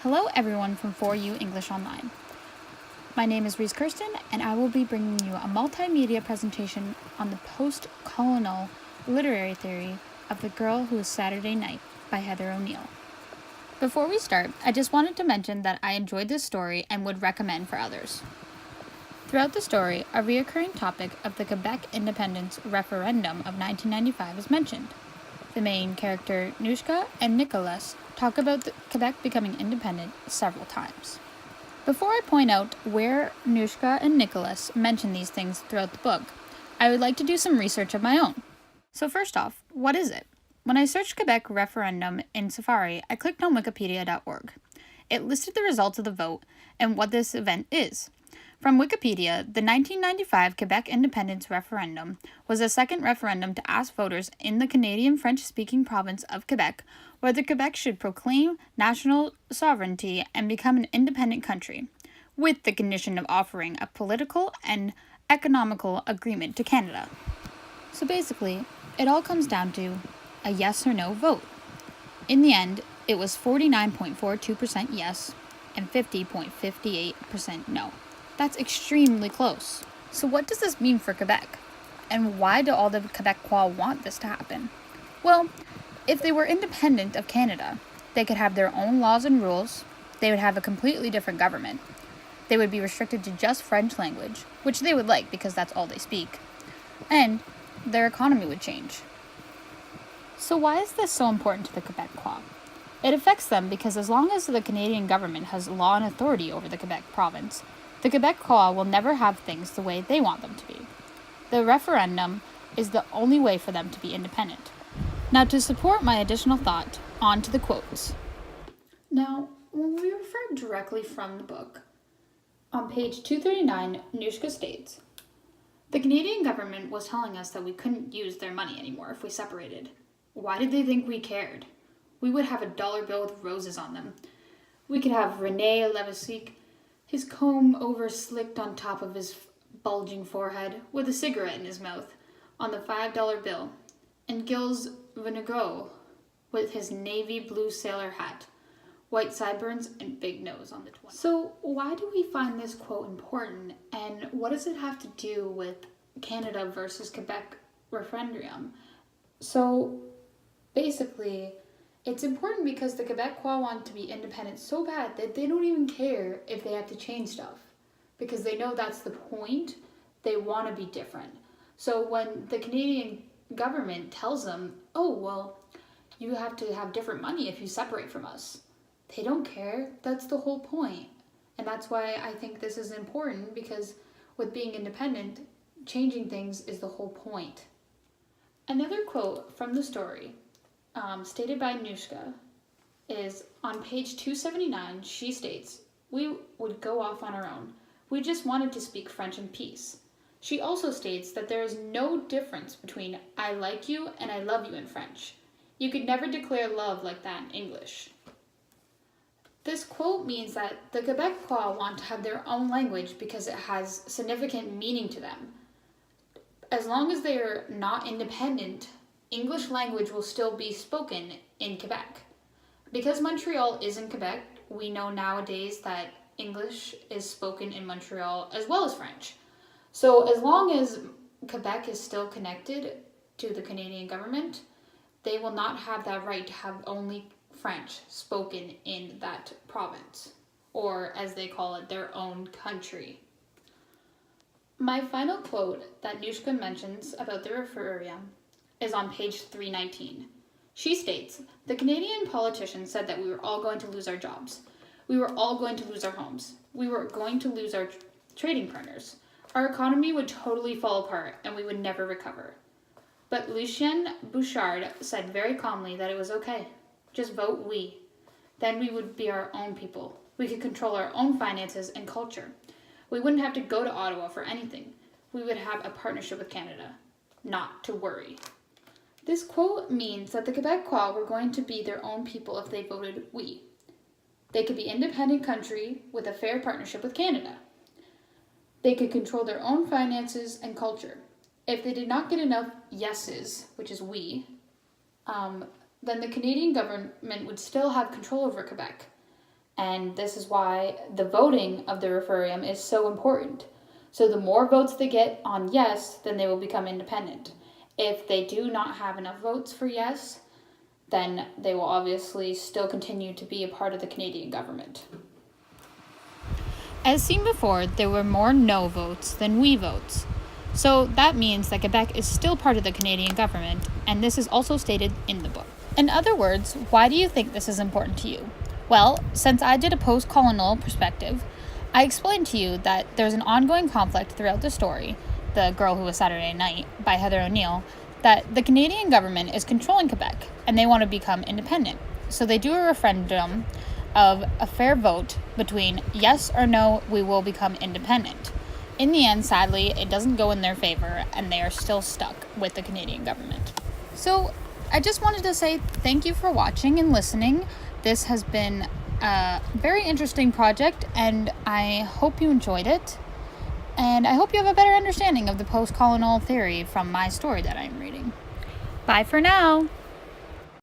Hello everyone from 4U English Online. My name is Reese Kirsten and I will be bringing you a multimedia presentation on the postcolonial literary theory of The Girl Who Was Saturday Night by Heather ONeill. Before we start, I just wanted to mention that I enjoyed this story and would recommend for others. Throughout the story, a recurring topic of the Quebec independence referendum of 1995 is mentioned. The main character, Nushka and Nicholas, talk about Quebec becoming independent several times. Before I point out where Nushka and Nicholas mention these things throughout the book, I would like to do some research of my own. So first off, what is it? When I searched Quebec referendum in Safari, I clicked on wikipedia.org. It listed the results of the vote and what this event is. From Wikipedia, the 1995 Quebec independence referendum was the second referendum to ask voters in the Canadian French-speaking province of Quebec whether Quebec should proclaim national sovereignty and become an independent country, with the condition of offering a political and economical agreement to Canada. So basically, it all comes down to a yes or no vote. In the end, it was 49.42% yes and 50.58% no. That's extremely close. So what does this mean for Quebec? And why do all the Quebecois want this to happen? Well, if they were independent of Canada, they could have their own laws and rules, they would have a completely different government, they would be restricted to just French language, which they would like because that's all they speak, and their economy would change. So why is this so important to the Quebecois? It affects them because as long as the Canadian government has law and authority over the Quebec province, the Quebecois will never have things the way they want them to be. The referendum is the only way for them to be independent. Now, to support my additional thought, on to the quotes. Now, when we refer directly from the book, on page 239, Nushka states, "The Canadian government was telling us that we couldn't use their money anymore if we separated. Why did they think we cared? We would have a dollar bill with roses on them. We could have René Levesque, his comb over slicked on top of his bulging forehead, with a cigarette in his mouth, on the $5 bill, and Gilles Venegro with his navy blue sailor hat, white sideburns, and big nose on the 20. So why do we find this quote important, and what does it have to do with Canada versus Quebec referendum? So basically, it's important because the Quebecois want to be independent so bad that they don't even care if they have to change stuff, because they know that's the point. They want to be different. So when the Canadian government tells them, oh, well, you have to have different money if you separate from us, they don't care. That's the whole point. And that's why I think this is important, because with being independent, changing things is the whole point. Another quote from the story, stated by Nushka, is on page 279. She states, "We would go off on our own. We just wanted to speak French in peace." She also states that there is no difference between "I like you" and "I love you" in French. You could never declare love like that in English. This quote means that the Quebecois want to have their own language because it has significant meaning to them. As long as they are not independent, English language will still be spoken in Quebec. Because Montreal is in Quebec, we know nowadays that English is spoken in Montreal as well as French. So as long as Quebec is still connected to the Canadian government, they will not have that right to have only French spoken in that province, or as they call it, their own country. My final quote that Nushka mentions about the referendum is on page 319. She states, "The Canadian politicians said that we were all going to lose our jobs. We were all going to lose our homes. We were going to lose our trading partners. Our economy would totally fall apart and we would never recover." But Lucien Bouchard said very calmly that it was okay. Just vote we. Then we would be our own people. We could control our own finances and culture. We wouldn't have to go to Ottawa for anything. We would have a partnership with Canada. Not to worry. This quote means that the Quebecois were going to be their own people if they voted we. They could be an independent country with a fair partnership with Canada. They could control their own finances and culture. If they did not get enough yeses, which is we, then the Canadian government would still have control over Quebec, And this is why the voting of the referendum is so important. So the more votes they get on yes, then they will become independent. If they do not have enough votes for yes, then they will obviously still continue to be a part of the Canadian government. As seen before, there were more no votes than we votes. So that means that Quebec is still part of the Canadian government, and this is also stated in the book. In other words, why do you think this is important to you? Well, since I did a post-colonial perspective, I explained to you that there's an ongoing conflict throughout the story, The Girl Who Was Saturday Night by Heather ONeill, that the Canadian government is controlling Quebec and they want to become independent. So they do a referendum of a fair vote between yes or no, we will become independent. In the end, sadly, it doesn't go in their favor and they are still stuck with the Canadian government. So I just wanted to say thank you for watching and listening. This has been a very interesting project and I hope you enjoyed it. And I hope you have a better understanding of the post-colonial theory from my story that I'm reading. Bye for now!